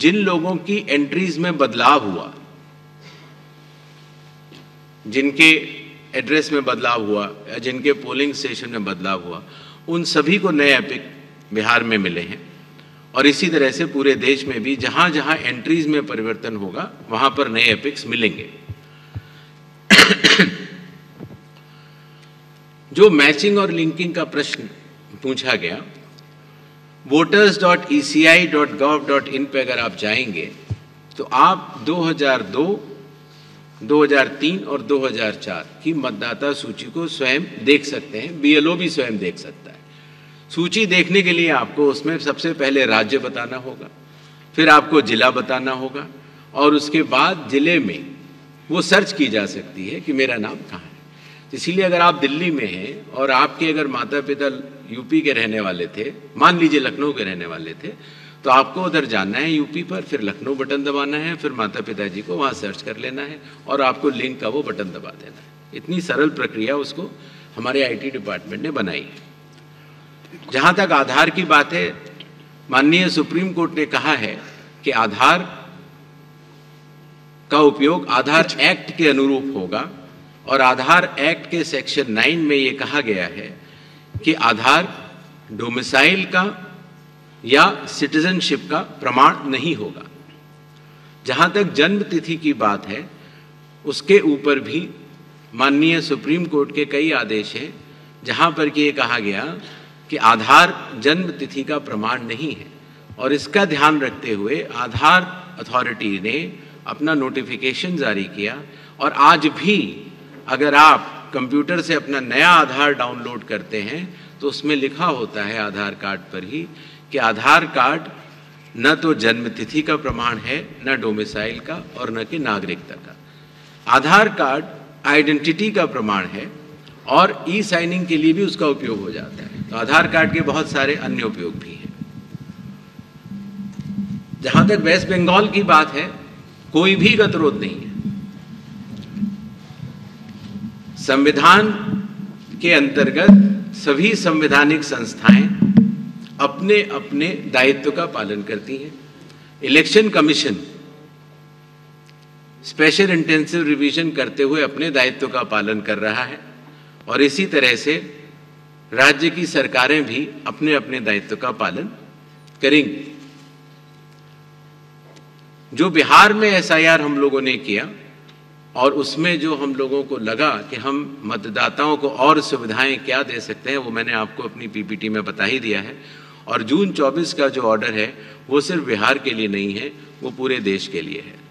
जिन लोगों की एंट्रीज में बदलाव हुआ, जिनके एड्रेस में बदलाव हुआ या जिनके पोलिंग स्टेशन में बदलाव हुआ, उन सभी को नए एपिक बिहार में मिले हैं। और इसी तरह से पूरे देश में भी जहाँ जहाँ एंट्रीज में परिवर्तन होगा वहाँ पर नए एपिक्स मिलेंगे। जो मैचिंग और लिंकिंग का प्रश्न पूछा गया, voters.eci.gov.in पे अगर आप जाएंगे तो आप 2002, 2003 और 2004 की मतदाता सूची को स्वयं देख सकते हैं। BLO भी स्वयं देख सकता है। सूची देखने के लिए आपको उसमें सबसे पहले राज्य बताना होगा, फिर आपको जिला बताना होगा और उसके बाद जिले में वो सर्च की जा सकती है कि मेरा नाम कहाँ है। इसीलिए अगर आप दिल्ली में हैं और आपके अगर माता पिता यूपी के रहने वाले थे, मान लीजिए लखनऊ के रहने वाले थे, तो आपको उधर जाना है यूपी पर, फिर लखनऊ बटन दबाना है, फिर माता पिताजी को वहाँ सर्च कर लेना है और आपको लिंक का वो बटन दबा देना है। इतनी सरल प्रक्रिया उसको हमारे IT डिपार्टमेंट ने बनाई है। जहाँ तक आधार की बात है, माननीय सुप्रीम कोर्ट ने कहा है कि आधार का उपयोग आधार एक्ट के अनुरूप होगा और आधार एक्ट के सेक्शन 9 में ये कहा गया है कि आधार डोमिसाइल का या सिटीजनशिप का प्रमाण नहीं होगा। जहाँ तक जन्म तिथि की बात है, उसके ऊपर भी माननीय सुप्रीम कोर्ट के कई आदेश हैं जहाँ पर कि ये कहा गया कि आधार जन्म तिथि का प्रमाण नहीं है। और इसका ध्यान रखते हुए आधार अथॉरिटी ने अपना नोटिफिकेशन जारी किया और आज भी अगर आप कंप्यूटर से अपना नया आधार डाउनलोड करते हैं तो उसमें लिखा होता है आधार कार्ड पर ही कि आधार कार्ड न तो जन्म तिथि का प्रमाण है, न डोमिसाइल का और न कि नागरिकता का। आधार कार्ड आइडेंटिटी का प्रमाण है और ई-साइनिंग के लिए भी उसका उपयोग हो जाता है। तो आधार कार्ड के बहुत सारे अन्य उपयोग भी हैं। जहां तक वेस्ट बंगाल की बात है, कोई भी गतिरोध नहीं है। संविधान के अंतर्गत सभी संवैधानिक संस्थाएं अपने अपने दायित्व का पालन करती हैं। Election commission special intensive revision करते हुए अपने दायित्व का पालन कर रहा है और इसी तरह से राज्य की सरकारें भी अपने अपने दायित्व का पालन करेंगी। जो बिहार में SIR हम लोगों ने किया और उसमें जो हम लोगों को लगा कि हम मतदाताओं को और सुविधाएं क्या दे सकते हैं, वो मैंने आपको अपनी PPT में बता ही दिया है। और जून 24 का जो ऑर्डर है वो सिर्फ बिहार के लिए नहीं है, वो पूरे देश के लिए है।